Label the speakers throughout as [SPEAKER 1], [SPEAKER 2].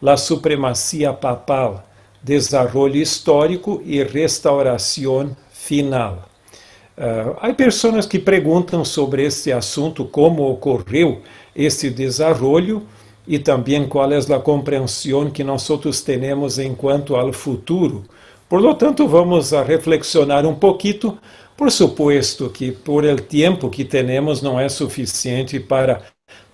[SPEAKER 1] la supremacía papal, desarrollo histórico e restauração final. Há pessoas que perguntam sobre este assunto, como ocorreu este desenvolvimento e também qual é a compreensão que nós temos em quanto ao futuro. Por lo tanto, vamos a reflexionar um pouquinho. Por supuesto que por el tempo que temos não é suficiente para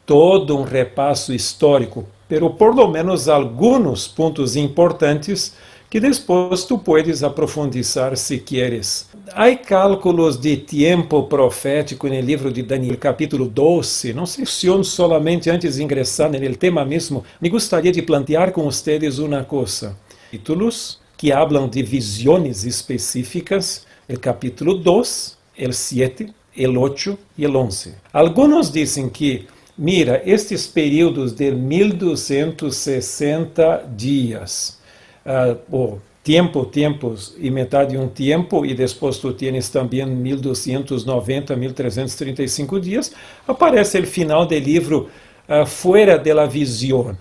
[SPEAKER 1] todo um repasso histórico, pero por lo menos alguns pontos importantes que depois tu puedes aprofundizar se quieres. Há cálculos de tempo profético no livro de Daniel, capítulo 12. Não secciono solamente antes de ingressar no tema mesmo. Me gostaria de plantear com vocês uma coisa. Títulos que hablam de visões específicas, o capítulo 2, o 7, o 8 e o 11. Alguns dizem que, mira, estes períodos de 1260 dias, tempos e metade de um tempo, e depois tu tienes também 1290, 1335 dias, aparece o final do livro fora da visão.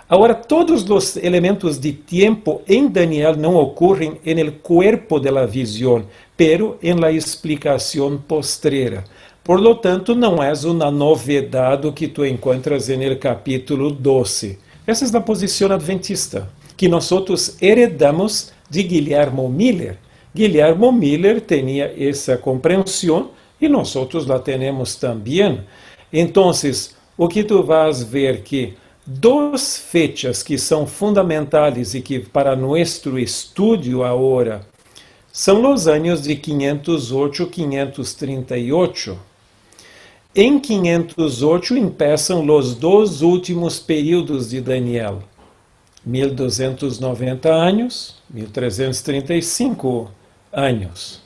[SPEAKER 1] Agora, todos os elementos de tempo em Daniel não ocorrem no corpo da visão, pero em la explicação postrera. Por lo tanto, não é uma novidade que tu encontras no capítulo 12. Essa é a posição adventista, que nós heredamos de Guilherme Miller. Guilherme Miller tinha essa compreensão e nós la temos também. Então, o que tu vas ver que duas fechas que são fundamentais e que para nosso estudo agora são os anos de 508 e 538. Em 508 começam os dois últimos períodos de Daniel. 1290 anos, 1335 anos.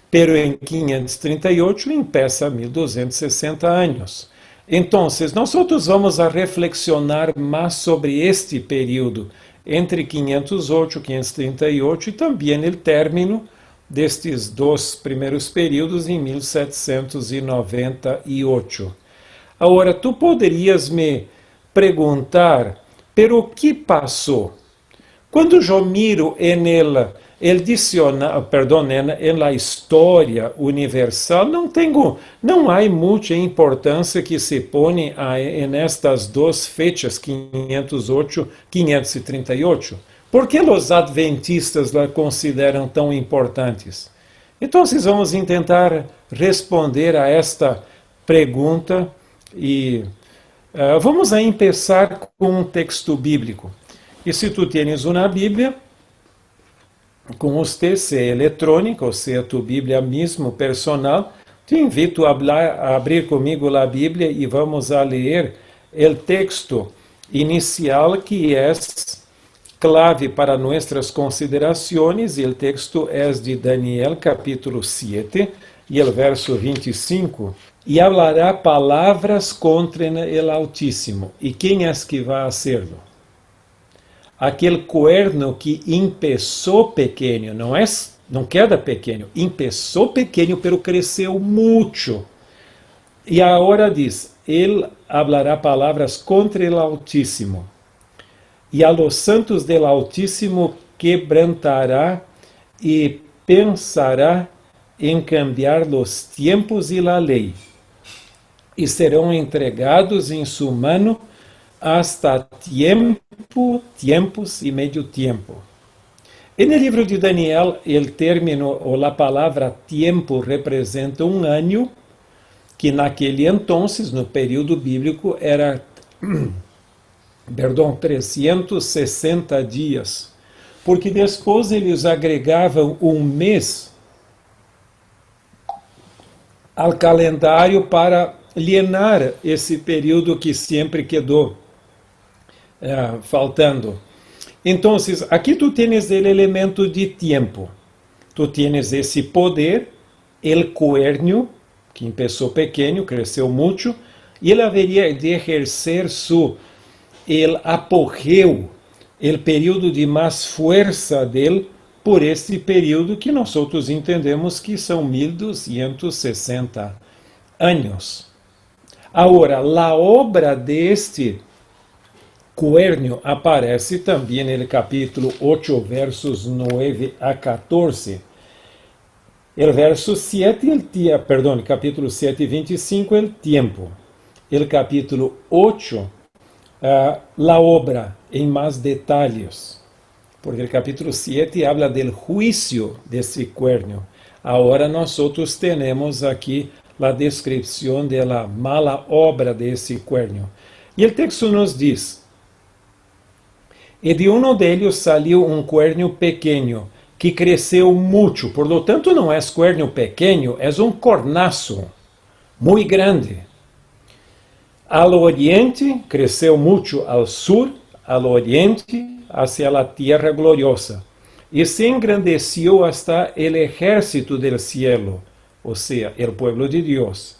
[SPEAKER 1] Pero em 538 começa 1260 anos. Então, nós vamos a reflexionar mais sobre este período entre 508 e 538 e também o término destes dois primeiros períodos em 1798. Agora, tu poderias me perguntar, pero o que passou? Quando eu miro el dicionário, na história universal, não há muita importância que se põe nestas duas fechas, 508 e 538. Por que os adventistas la consideram tão importantes? Então, vamos tentar responder a esta pergunta e vamos a começar com um texto bíblico. E se tu tens uma Bíblia, com você, seja eletrônica ou seja tu Bíblia mesmo personal, te invito a abrir comigo a Bíblia e vamos a ler o texto inicial que é clave para nossas considerações, e o texto é de Daniel, capítulo 7, e o verso 25, e hablará palavras contra o Altíssimo. E quem é que vai hacerlo? Aquele cuerno que começou pequeno, não queda pequeno, começou pequeno, pero cresceu muito. E agora diz, ele hablará palavras contra o Altíssimo. E a los santos del Altíssimo quebrantará e pensará em cambiar los tiempos e la lei, e serão entregados em su mano hasta tiempos e medio tiempo. No livro de Daniel, o término ou a palavra tempo representa um ano, que naquele entonces, no período bíblico, era 360 dias, porque depois eles agregavam um mês ao calendário para llenar esse período que sempre quedou faltando. Então, aqui tu tens o elemento de tempo, tu tens esse poder, el cuernio, que começou pequeno, cresceu muito, e ele haveria de exercer el apogeu, el período de mais força dele, por este período que nós outros entendemos que são 1260 anos. Agora, a obra deste cuernio aparece também no capítulo 8, versos 9 a 14. El verso 7, capítulo 7, 25, el tiempo. El capítulo 8, la obra en más detalles. Porque el capítulo 7 habla del juicio de ese cuernio. Ahora nosotros tenemos aquí la descripción de la mala obra de ese cuernio. Y el texto nos dice, y de uno de ellos salió un cuernio pequeño, que cresceu muito, por lo tanto não é cuernio pequeno, é um cornaço muito grande. Al oriente, cresceu muito ao sur, al oriente, hacia a tierra gloriosa, e se engrandeceu hasta el ejército del cielo, ou seja, el pueblo de Dios.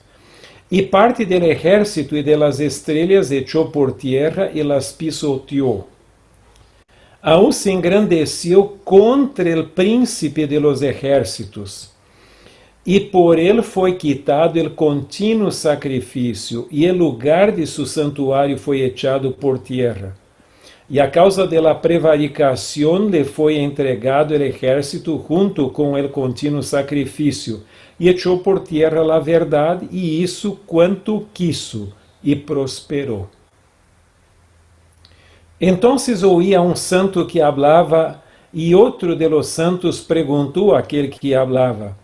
[SPEAKER 1] E parte del ejército e de las estrellas echó por tierra e las pisoteou. Aún se engrandeceu contra el príncipe de los ejércitos, e por ele foi quitado el contínuo sacrifício, e el lugar de su santuário foi echado por tierra. E a causa de la prevaricación le foi entregado el ejército junto com el contínuo sacrifício, e echou por tierra la verdade, e isso quanto quiso, e prosperou. Entonces oía un santo que hablaba, y otro de los santos preguntó a aquel que hablaba,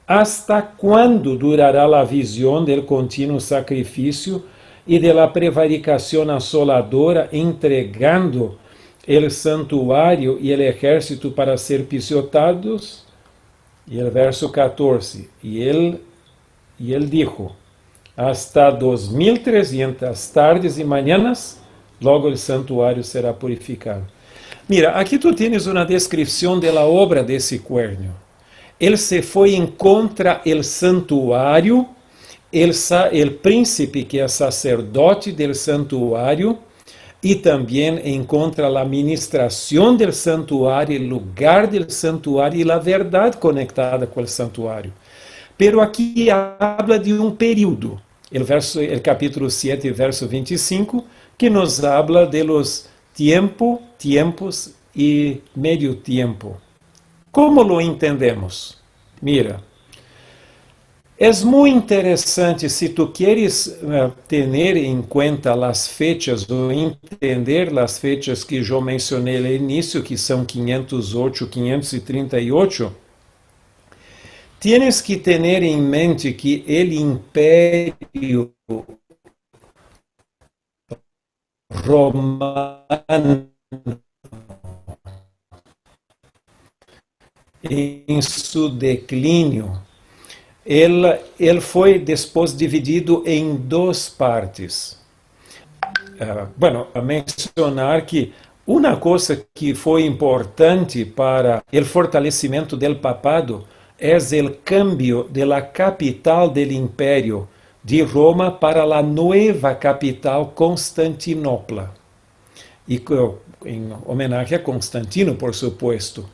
[SPEAKER 1] ¿hasta cuándo durará la visión del continuo sacrificio y de la prevaricación asoladora, entregando el santuario y el ejército para ser pisoteados? Y el verso 14, y él dijo, hasta 2300 tardes y mañanas, logo o santuário será purificado. Mira, aqui tu tens uma descrição da obra desse cuernio. Ele se foi em contra el santuário, el príncipe que é sacerdote del santuário, e também em contra a administração del santuário, o lugar del santuário e a verdade conectada com o santuário. Pero aqui habla de um período. El capítulo 7, verso 25, que nos habla de los tiempos y medio tiempo. ¿Cómo lo entendemos? Mira, es muy interesante si tú quieres tener en cuenta las fechas o entender las fechas que yo mencioné al inicio, que son 508, 538, tienes que tener en mente que el imperio romano em seu declínio, ele foi depois dividido em duas partes. A mencionar que uma coisa que foi importante para o fortalecimento do papado é o cambio de la capital del imperio de Roma para a nova capital Constantinopla, e em homenagem a Constantino, por supuesto.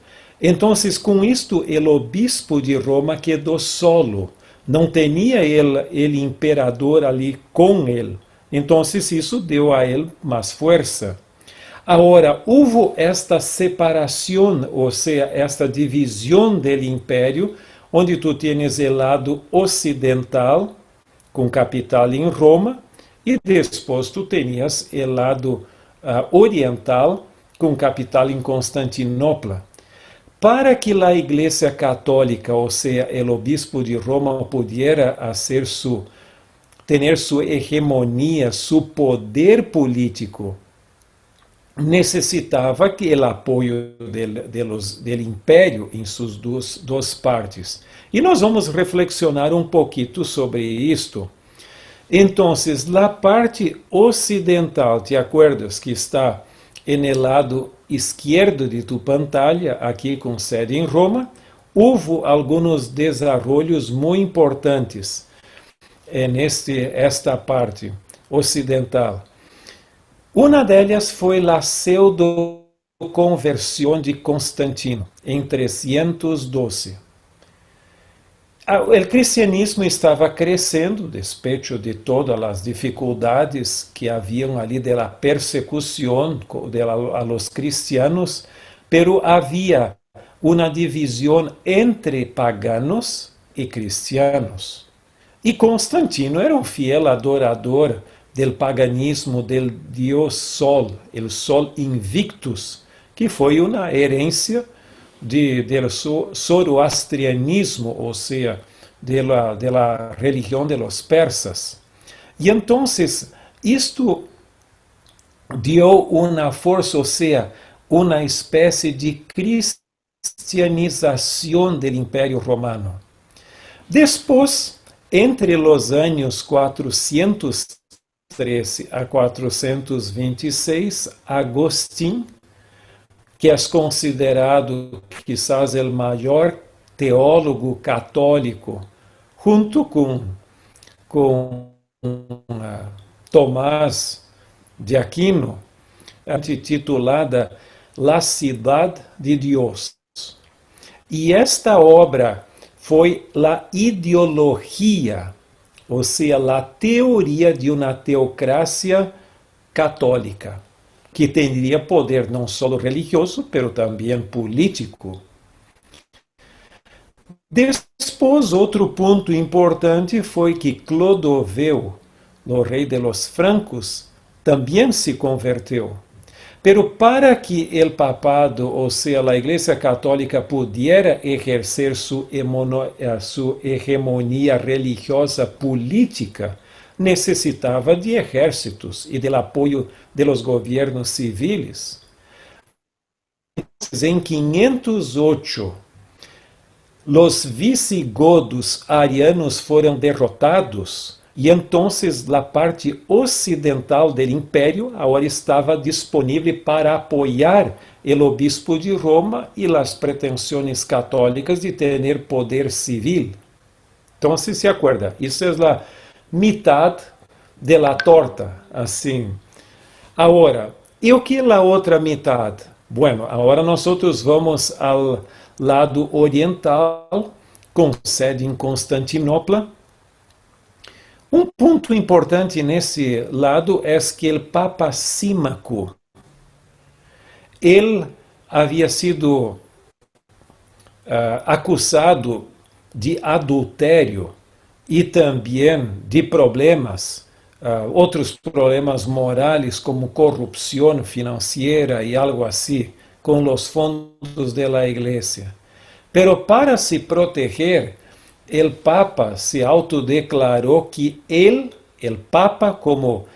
[SPEAKER 1] Então, com isto, o obispo de Roma quedou solo, não tinha ele imperador ali com ele. Então, isso deu a ele mais força. Agora, houve esta separação, ou seja, esta divisão do império, onde tu tens o lado ocidental, com capital em Roma, e depois tu tenias o lado oriental, com capital em Constantinopla. Para que a Igreja Católica, ou seja, o obispo de Roma, pudiera ter sua hegemonia, seu poder político, necessitava que o apoio do império em suas duas partes. E nós vamos reflexionar um pouquinho sobre isto. Então, a parte ocidental, te acuerdas que está no lado esquerdo de tu pantalla, aqui com sede em Roma, houve alguns desenvolvimentos muito importantes esta parte ocidental. Uma delas foi a pseudo-conversão de Constantino, em 312. O cristianismo estava crescendo, despecho de todas as dificuldades que haviam ali da persecução a los cristianos, pero havia uma divisão entre paganos e cristianos. E Constantino era um fiel adorador del paganismo del dios Sol, el Sol Invictus, que foi uma herência del zoroastrianismo, ou seja, de la religião de los persas. E então, isto deu uma força, ou seja, uma espécie de cristianização do Império Romano. Depois, entre os anos 413 a 426, Agostinho, que é considerado quizás o maior teólogo católico, junto com Tomás de Aquino, intitulada La Cidade de Dios. E esta obra foi a ideologia, ou seja, a teoria de uma teocracia católica, que teria poder não só religioso, mas também político. Depois, outro ponto importante foi que Clodoveu, o rei de los francos, também se converteu. Pero para que o papado, ou seja, a Igreja Católica, pudiera exercer sua hegemonia religiosa política, necessitava de exércitos e do apoio de los governos civis. Em 508, os visigodos arianos foram derrotados e então a parte ocidental do império agora estava disponível para apoiar o obispo de Roma e as pretensões católicas de ter poder civil. Então, se acorda, isso é a mitad de la torta, assim. Agora, e o que é a outra mitad? Bueno, agora nós vamos ao lado oriental, com sede em Constantinopla. Um ponto importante nesse lado é que o Papa Símaco, ele havia sido acusado de adultério e também de problemas, outros problemas morais como corrupção financeira e algo assim, com os fundos da igreja. Pero para se proteger, o Papa se autodeclarou que ele, o Papa, como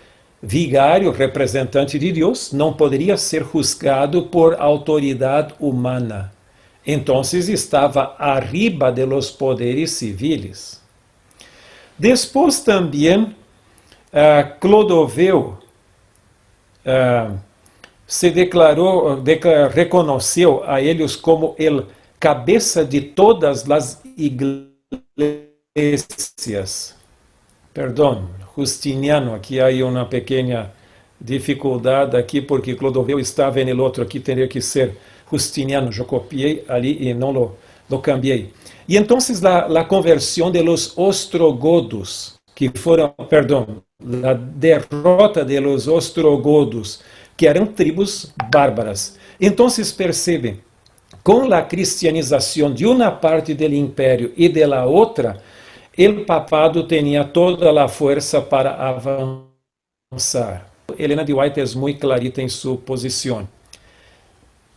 [SPEAKER 1] vigário, representante de Deus, não poderia ser juzgado por autoridade humana. Então, estava arriba de los poderes civis. Depois também, Clodoveu se reconheceu a eles como o cabeça de todas as iglesias. Perdão, Justiniano, aqui há uma pequena dificuldade aqui, porque Clodoveu estava no outro, aqui teria que ser Justiniano, eu copiei ali e não lo cambiei. E então, a conversão de los ostrogodos, que foram, perdão, a derrota de los ostrogodos, que eram tribos bárbaras. Então, percebem, com a cristianização de uma parte do império e de la outra, o papado tinha toda a força para avançar. Helena de White é muito clarita em sua posição.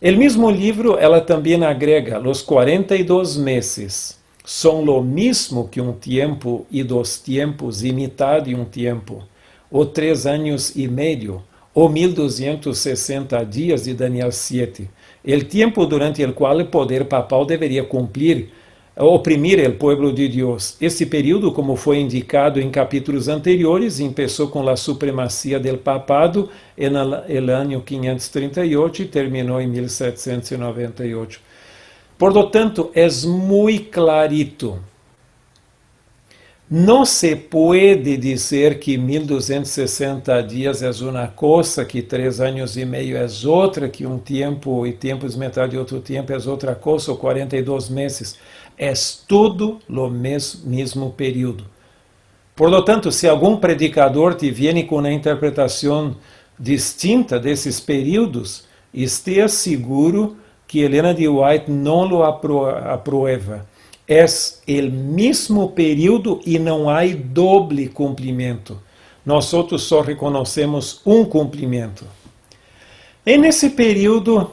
[SPEAKER 1] O mesmo livro, ela também agrega, os 42 meses são lo mismo que tempo e 2 tempos e metade de tempo, ou 3 anos e meio, ou 1260 dias de Daniel 7. O tempo durante o qual o poder papal deveria cumprir, oprimir o povo de Deus. Esse período, como foi indicado em capítulos anteriores, começou com a supremacia do papado no ano 538 e terminou em 1798. Por lo tanto, é muito clarito. Não se pode dizer que 1260 dias é uma coisa, que 3 anos e meio é outra, que tempo e tempos metade de outro tempo é outra coisa, ou 42 meses. É todo o mesmo período. Por lo tanto, se algum predicador te viene com uma interpretação distinta desses períodos, esteja seguro que Helena de White não lo aprueba. É o mesmo período e não há doble cumprimento. Nós outros só reconhecemos um cumprimento. E nesse período,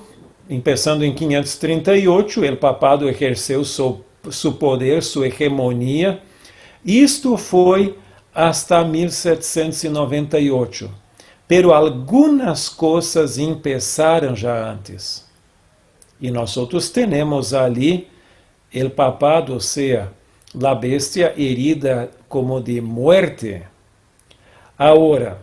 [SPEAKER 1] começando em 538, o papado exerceu seu poder, sua hegemonia. Isto foi hasta 1798. Pero algumas coisas começaram já antes. E nós outros temos ali o papado, ou seja, a bestia herida como de muerte. Agora,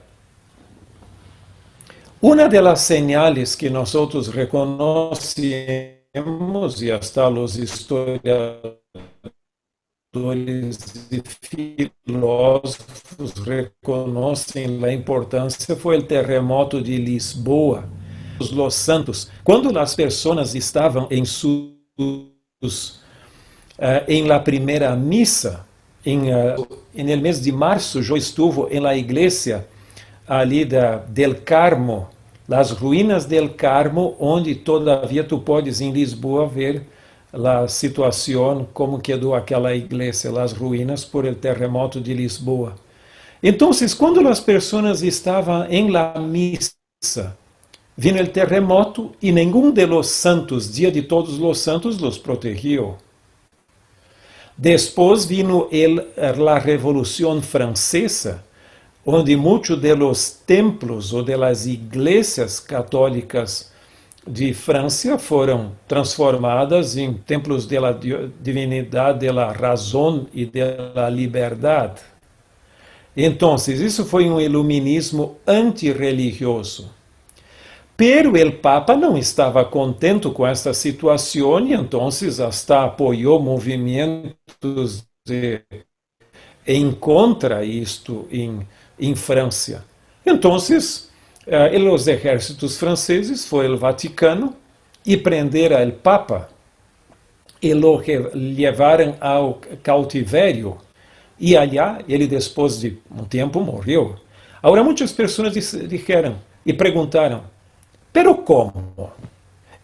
[SPEAKER 1] uma das señales que nós outros reconhecemos, e hasta os historiadores e filósofos reconhecem a importância, foi o terremoto de Lisboa. Los Santos, quando as pessoas estavam em la primeira missa, el mês de março, eu estuve em la igreja ali del Carmo, las ruínas del Carmo, onde todavia tu podes em Lisboa ver a situação, como quedou aquela igreja, as ruínas por el terremoto de Lisboa. Então, quando as pessoas estavam em la missa, vino el terremoto e nenhum de los santos, dia de todos los santos, los protegiu. Depois vino a Revolução Francesa, onde muitos de los templos ou de las iglesias católicas de França foram transformadas em templos de la divinidade, de la razão e de la liberdade. Então, isso foi um iluminismo antirreligioso. Pero o Papa não estava contente com esta situação e então hasta apoiou movimentos em contra isto em França. Então, os exércitos franceses foram ao Vaticano e prenderam o Papa e o levaram ao cautivério. E allá, ele depois de um tempo morreu. Agora, muitas pessoas disseram e perguntaram: pero como?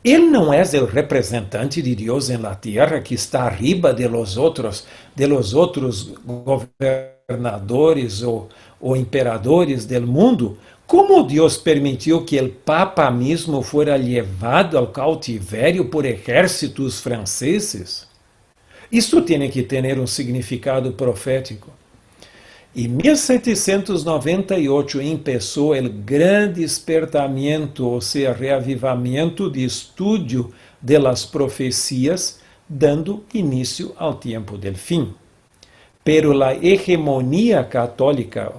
[SPEAKER 1] Ele não é o representante de Deus na terra que está arriba de los outros governadores ou imperadores do mundo? Como Deus permitiu que o Papa mesmo fora levado ao cautivério por exércitos franceses? Isto tem que ter um significado profético. Em 1798 começou o grande despertamento, ou seja, reavivamento de estudo das profecias, dando início ao tempo do fim. Pero a hegemonia católica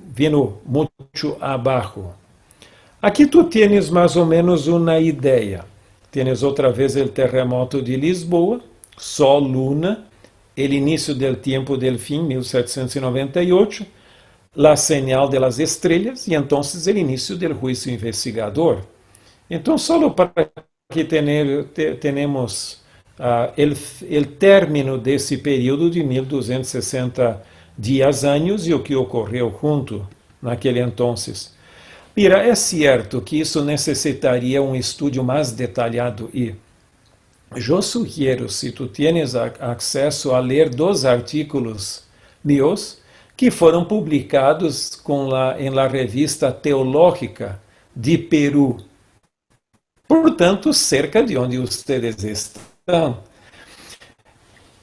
[SPEAKER 1] vino muito abaixo. Aqui tu tienes mais ou menos uma ideia. Tienes outra vez o terremoto de Lisboa, Sol, Luna, o início do tempo del fim, 1798, a señal de las estrelas e então o início do juízo investigador. Então, só para que tenhamos o término desse período de 1260 anos e o que ocorreu junto naquele entonces. Mira, é certo que isso necessitaria um estudo mais detalhado e eu sugiro, se tu tienes acesso a ler 2 artículos meus que foram publicados em la revista Teológica de Peru, portanto, cerca de onde vocês estão.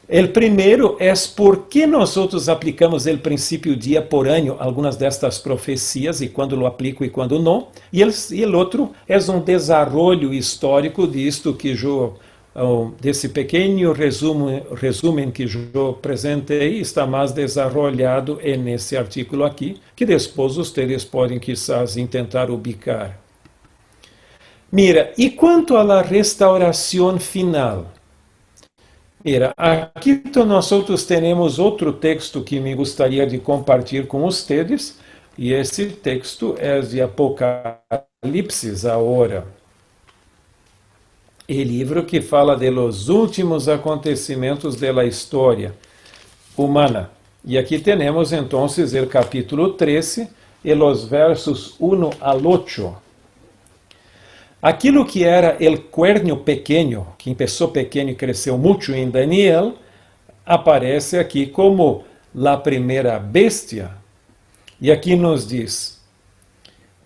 [SPEAKER 1] O primeiro é por que nós outros aplicamos o princípio dia por ano algumas destas profecias e quando lo aplico e quando não. E o outro é um desarrollo histórico disto que eu desse pequeno resumo que eu apresentei, está mais desarrollado nesse artigo aqui, que depois vocês podem quizás tentar ubicar. Mira, e quanto à restauração final? Mira, aqui nós temos outro texto que me gostaria de compartilhar com vocês, e esse texto é de Apocalipse agora. o livro que fala de los últimos acontecimentos da história humana. E aqui temos então o capítulo 13 e os versos 1 al 8. Aquilo que era o cuerno pequeno, que começou pequeno e cresceu muito em Daniel, aparece aqui como a primeira bestia. E aqui nos diz: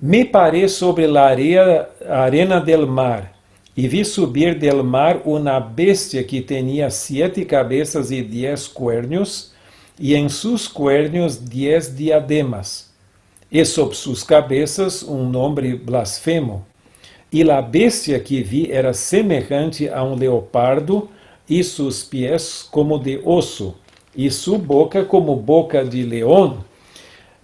[SPEAKER 1] Me parei sobre a arena del mar, e vi subir del mar uma bestia que tinha 7 cabeças e 10 cuernos, e em sus cuernos 10 diademas, e sob sus cabeças nome blasfemo. E a bestia que vi era semelhante a leopardo, e sus pies como de osso, e su boca como boca de leão.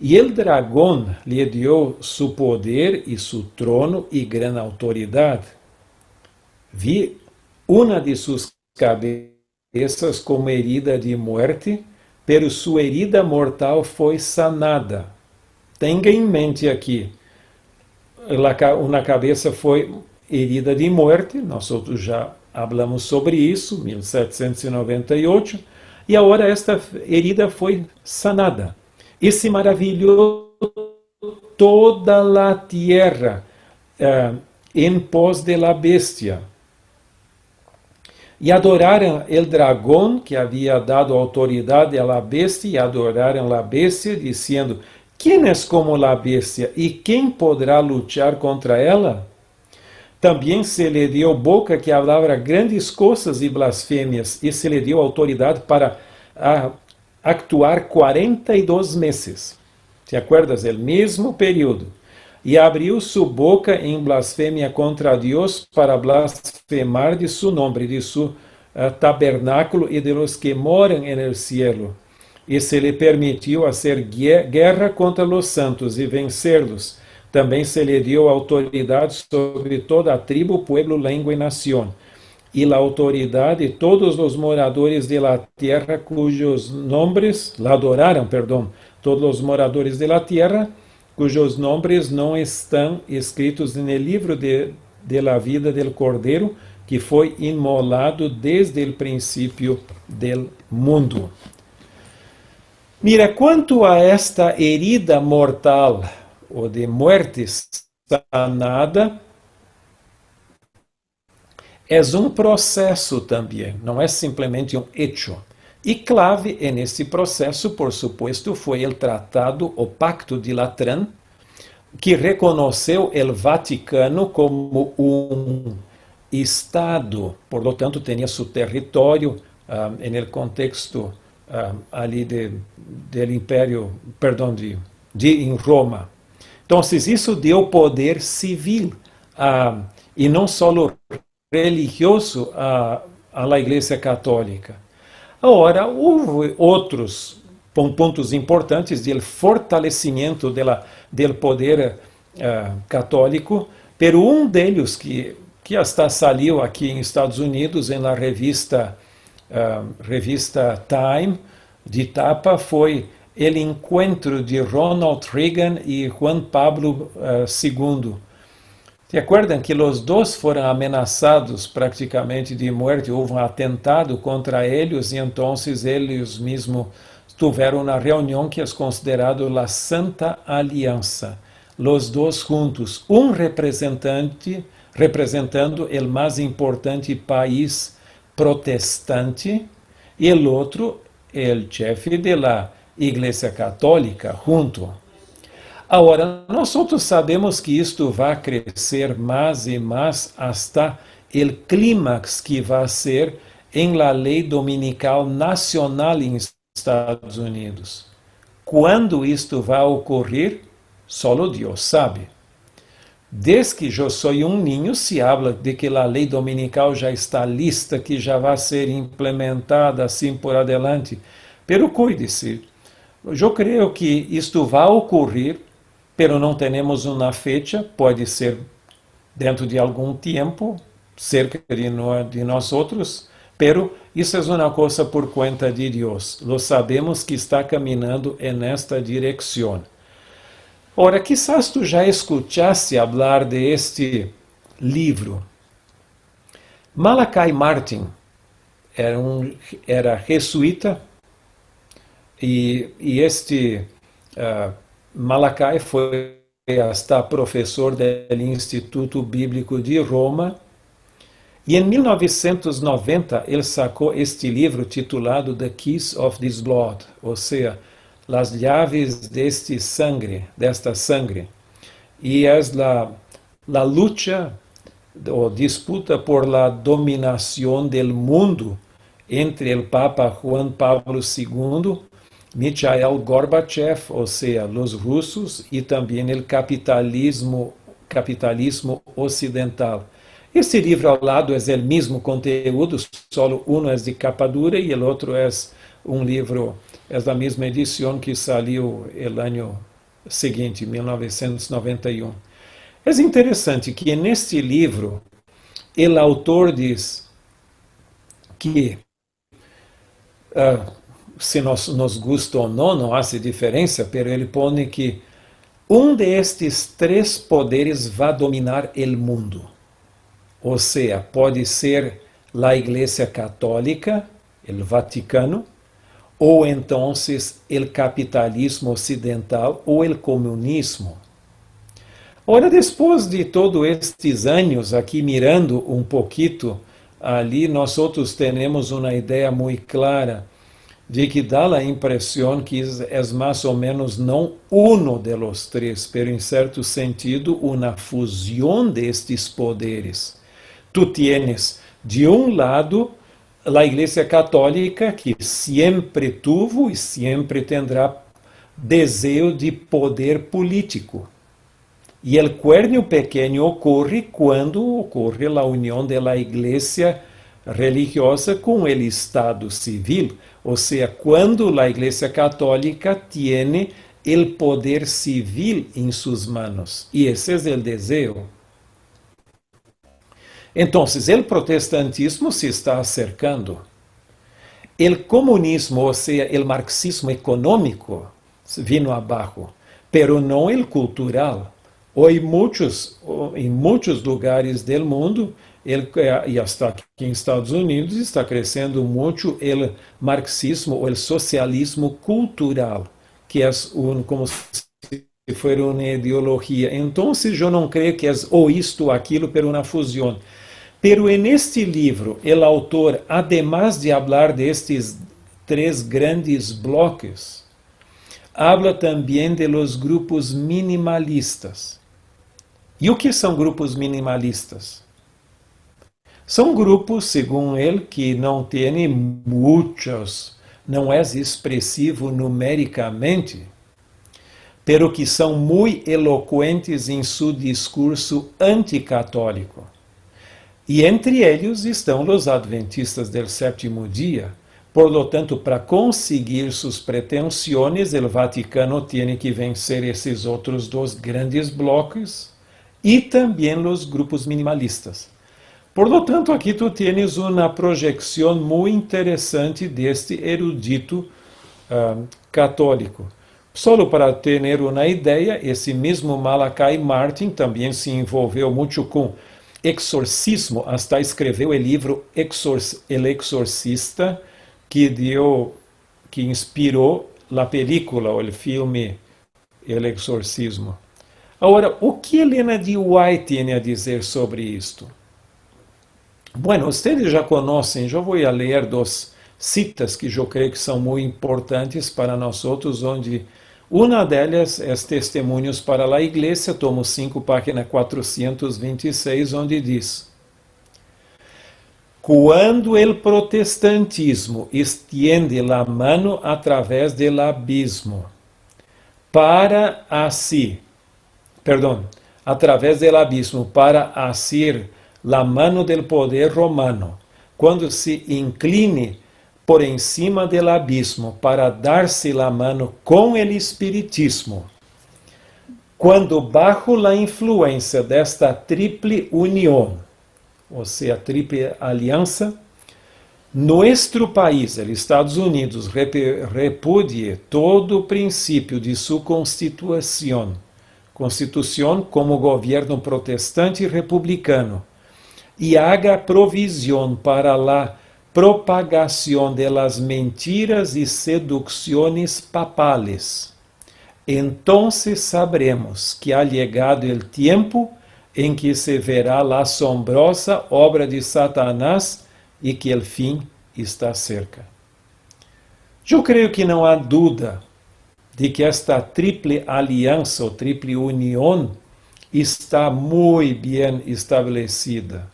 [SPEAKER 1] E el dragão lhe deu su poder e su trono e gran autoridade. Vi uma de suas cabeças como herida de muerte, pero sua herida mortal foi sanada. Tenha em mente aqui, uma cabeça foi herida de muerte, nós outros já falamos sobre isso, 1798, e agora esta herida foi sanada. E se maravilhou toda a terra em pos de la bestia. E adoraram el dragão que havia dado autoridade à bestia, e adoraram a bestia, dizendo: Quem é como a bestia, e quem poderá lutar contra ela? Também se lhe deu boca que falava grandes coisas e blasfêmias, e se lhe deu autoridade para actuar 42 meses. ¿Te acuerdas? El mesmo período. E abriu sua boca em blasfêmia contra Deus para blasfemar de su nome, de su tabernáculo e de los que moram en el cielo. E se lhe permitiu hacer guerra contra los santos e vencerlos. Também se lhe deu autoridade sobre toda a tribo, pueblo, língua e nação. E a autoridade de todos os moradores de la terra cujos nombres, la adoraram, perdão, todos os moradores de la terra, cujos nombres não estão escritos no livro de la vida del Cordeiro, que foi inmolado desde o princípio del mundo. Mira, quanto a esta herida mortal, ou de muerte sanada, é processo também, não é simplesmente hecho. E clave nesse processo, por supuesto, foi o tratado, o Pacto de Latrán, que reconheceu o Vaticano como Estado, por lo tanto, tinha seu território no contexto ali do Império, perdão, em Roma. Então, isso deu poder civil e não só religioso à Igreja Católica. Agora, houve outros pontos importantes do fortalecimento do poder católico, pero deles que hasta saiu aqui em Estados Unidos, na revista Time, de tapa, foi o encontro de Ronald Reagan e Juan Pablo II. ¿Se acuerdan que os dois foram ameaçados praticamente de morte? Houve atentado contra eles e então eles mesmos tiveram uma reunião que é considerado a Santa Aliança. Os dois juntos, representando o mais importante país protestante e o outro, o chefe da Igreja Católica, junto. Agora, nós sabemos que isto vai crescer mais e mais hasta o clímax que vai ser em la lei dominical nacional em Estados Unidos. Quando isto vai ocorrer, só Deus sabe. Desde que eu sou ninho, se habla de que a lei dominical já está lista, que já vai ser implementada assim por adelante. Pero cuide-se. Eu creio que isto vai ocorrer, pero não temos uma fecha, pode ser dentro de algum tempo, cerca de nós outros, pero isso é uma coisa por conta de Deus. Lo sabemos que está caminhando nesta direção. Ora, quizás tu já escutaste falar de este livro. Malachi Martin era jesuíta e este Malachi foi hasta professor do Instituto Bíblico de Roma. E em 1990 ele sacou este livro titulado The Keys of This Blood, ou seja, Las Llaves desta sangre. E é a luta ou disputa por la dominação do mundo entre o Papa Juan Pablo II, Mikhail Gorbachev, ou seja, os russos, e também o capitalismo ocidental. Este livro ao lado é o mesmo conteúdo, só um é de capa dura e o outro é um livro, é da mesma edição que saiu no ano seguinte, 1991. É interessante que neste livro, o autor diz que, se nos gusta ou não faz diferença, mas ele põe que destes três poderes vai dominar o mundo. Ou seja, pode ser a Igreja Católica, o Vaticano, ou então o capitalismo ocidental ou o comunismo. Ora, depois de todos estes anos aqui mirando um pouquinho ali, nós outros temos uma ideia muito clara de que dá a impressão que é mais ou menos não um de los três, mas em certo sentido uma fusão destes poderes. Tu tienes, de um lado, a Igreja Católica, que sempre tuvo e sempre terá desejo de poder político. E o cuerno pequeno ocorre quando ocorre a união da Igreja religiosa com o Estado civil, ou seja, quando a Igreja Católica tem o poder civil em suas manos. E esse é o desejo. Então, o protestantismo se está acercando. O comunismo, ou seja, o marxismo econômico, vino abaixo, pero não o cultural. Hoje, em muitos lugares do mundo, e até aqui em Estados Unidos, está crescendo muito o marxismo ou o socialismo cultural, que é como se fosse uma ideologia. Então, eu não creio que é ou isto ou aquilo, pero uma fusão. Pero en este livro, o autor, además de hablar destes três grandes bloques, habla também de los grupos minimalistas. E o que são grupos minimalistas? São grupos, segundo ele, que não têm muitos, não é expressivo numericamente, pero que são muito eloquentes em seu discurso anticatólico. E entre eles estão os adventistas do sétimo dia. Por lo tanto, para conseguir suas pretensões, o Vaticano tem que vencer esses outros dois grandes blocos e também os grupos minimalistas. Por lo tanto, aqui tu tens uma projeção muito interessante deste erudito católico. Só para ter uma ideia, esse mesmo Malachi Martin também se envolveu muito com exorcismo, hasta escreveu o livro El Exorcista, que inspirou a película, ou o filme El Exorcismo. Agora, o que Helena de White tem a dizer sobre isto? Bueno, vocês já conhecem, eu vou ler duas citas que eu creio que são muito importantes para nós outros, onde uma delas é Testemunhos para a Igreja, tomo 5, página 426, onde diz: Quando o protestantismo extiende a mano através do abismo para através do abismo para asir la mano del poder romano, quando se incline por encima del abismo para dar-se la mano com el espiritismo, quando bajo la influência desta triple união, ou seja, triple aliança, nuestro país, os Estados Unidos, repudie todo o princípio de sua constituição como governo protestante e republicano, y haga provisión para la propagación de las mentiras y seducciones papales. Entonces sabremos que ha llegado el tiempo en que se verá la asombrosa obra de Satanás y que el fin está cerca. Yo creo que não há dúvida de que esta triple aliança ou triple união está muito bem estabelecida.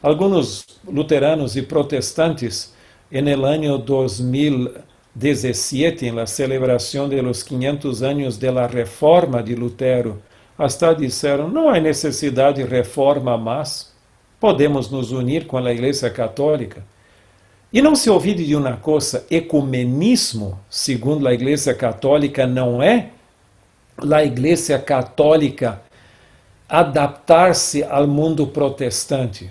[SPEAKER 1] Alguns luteranos e protestantes, no ano 2017, na celebração de los 500 anos de la reforma de Lutero, hasta disseram, não há necessidade de reforma mais, podemos nos unir com a Igreja Católica. E não se olvide de uma coisa, ecumenismo, segundo a Igreja Católica, não é a Igreja Católica adaptar-se ao mundo protestante.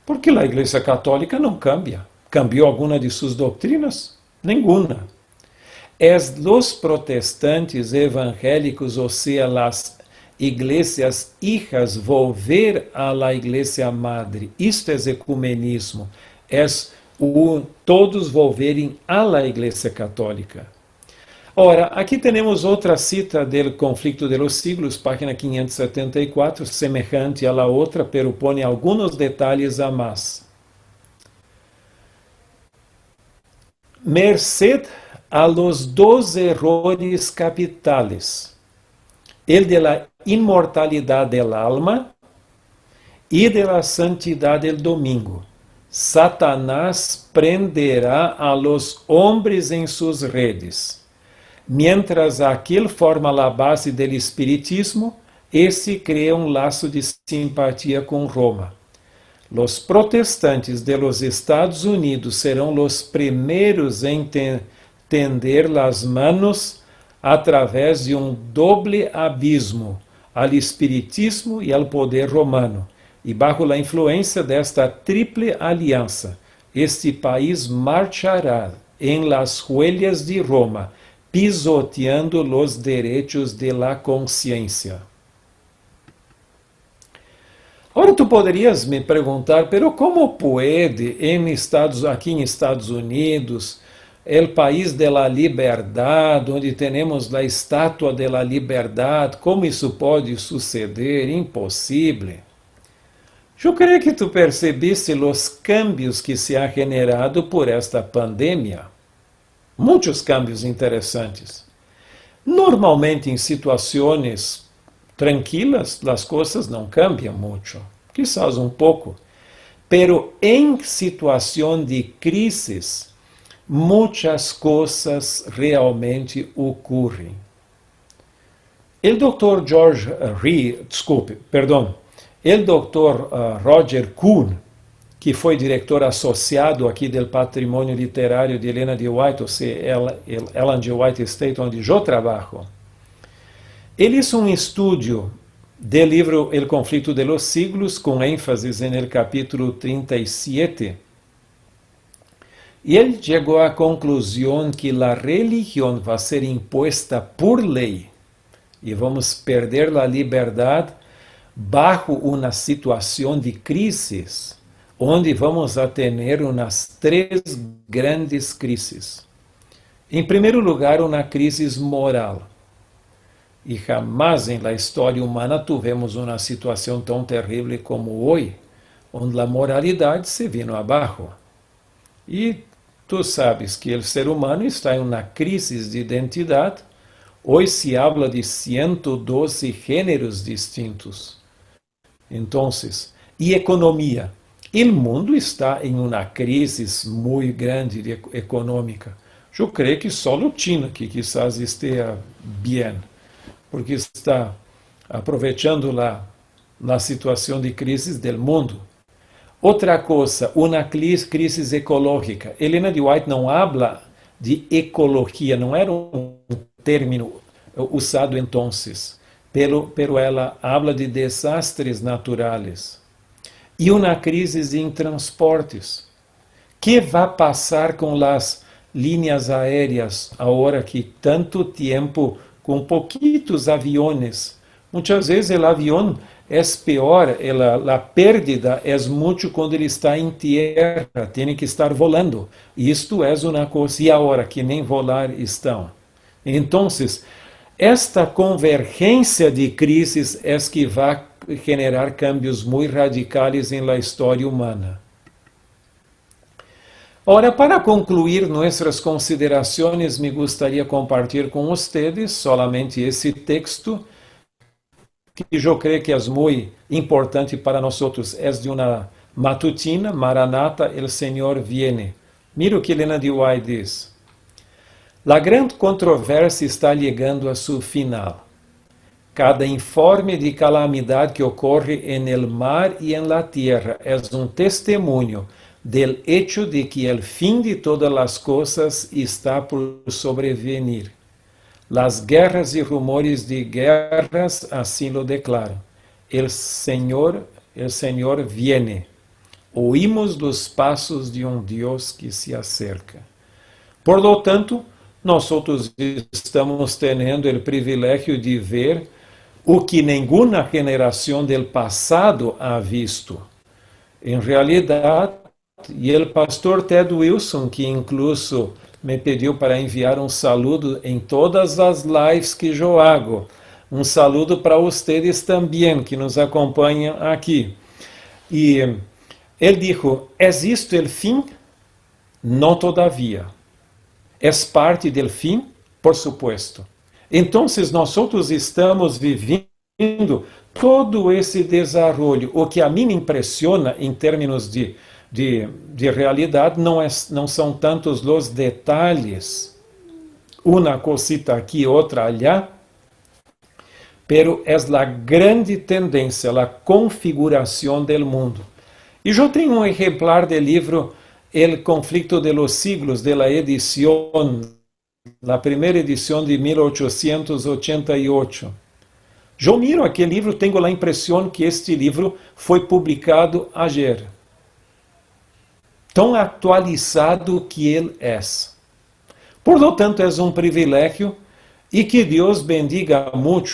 [SPEAKER 1] Porque a Igreja Católica não cambia. Cambiou alguma de suas doutrinas? Nenhuma. Es los protestantes evangélicos, ou seja, as iglesias hijas, volver a la iglesia madre. Isto é ecumenismo. Todos volverem à la Igreja Católica. Ora, aqui temos outra cita do Conflito de los Siglos, página 574, semejante a la outra, pero pone alguns detalhes a mais. Merced a los dos errores capitales, el de la inmortalidad del alma y de la santidad del domingo. Satanás prenderá a los hombres em suas redes. Mientras aquele forma a base do espiritismo, esse cria laço de simpatia com Roma. Los protestantes de los Estados Unidos serão los primeiros em tender las manos através de doble abismo al espiritismo e ao poder romano. E bajo a influência desta triple aliança, este país marchará em las huellas de Roma, pisoteando los derechos de la conciencia. Ora, tu poderias me perguntar, pero como pode aqui em Estados Unidos, el país de la liberdade, onde temos a estátua de la liberdade, como isso pode suceder? Impossível. Eu creio que tu percebiste os cambios que se ha generado por esta pandemia. Muitos cambios interessantes. Normalmente, em situações tranquilas, as coisas não cambiam muito, quizás um pouco. Pero em situação de crises, muitas coisas realmente ocorrem. O Dr. O Dr. Roger Kuhn, que foi diretor associado aqui do patrimônio literário de Ellen G. White, ou seja, Ellen G. White Estate, onde eu trabalho, ele fez estudo do livro El Conflito de los Siglos, com ênfase no capítulo 37, e ele chegou à conclusão que a religião vai ser imposta por lei e vamos perder a liberdade bajo uma situação de crises, onde vamos a ter umas três grandes crises. Em primeiro lugar, uma crise moral. E jamais em la história humana tivemos uma situação tão terrível como hoje, onde a moralidade se vino abaixo. E tu sabes que o ser humano está em uma crise de identidade. Hoje se habla de 112 gêneros distintos. Então, e economia? O mundo está em uma crise muito grande econômica. Eu creio que só a China que quizás esteja bem, porque está aproveitando a situação de crise do mundo. Outra coisa, uma crise ecológica. Ellen G. White não habla de ecologia, não era um término usado então, pero ela habla de desastres naturais. E uma crise em transportes. Que vai passar com as linhas aéreas agora que tanto tempo com pouquitos aviões? Muitas vezes o avião é pior, a pérdida é muito quando ele está em terra, tem que estar volando. Isto é uma coisa, e agora que nem volar estão. Então, esta convergência de crises é que vai generar cambios muito radicais na história humana. Ahora, para concluir nuestras considerações, me gustaría compartir com vocês solamente esse texto, que eu creio que é muito importante para nós. É de uma matutina, Maranata, el Senhor viene. Mira o que Ellen G. White diz. La grande controvérsia está chegando a seu final. Cada informe de calamidade que ocorre en el mar y en la tierra é testemunho del hecho de que el fin de todas las cosas está por sobrevenir. Las guerras y rumores de guerras así lo declaran. El Señor viene. Oímos los pasos de un Dios que se acerca. Por lo tanto, nós estamos tendo o privilégio de ver o que nenhuma geração del passado ha visto. Em realidade, e o pastor Ted Wilson, que incluso me pediu para enviar um saludo em todas as lives que eu hago. Um saludo para vocês também, que nos acompanham aqui. E ele disse, ¿es isto el fim? Não todavia. ¿Es parte del fim? Por supuesto. Então, nós estamos vivendo todo esse desenvolvimento. O que a mim me impressiona em termos de realidade não são tantos os detalhes, uma cosita aqui, outra allá, pero é a grande tendência, a configuração do mundo. E eu tenho um exemplar do livro El conflicto de los siglos, de la edición, la primeira edição de 1888. Eu miro aquele livro, tenho a impressão que este livro foi publicado ayer. Tão atualizado que ele é. Por lo tanto, é um privilégio e que Deus bendiga muito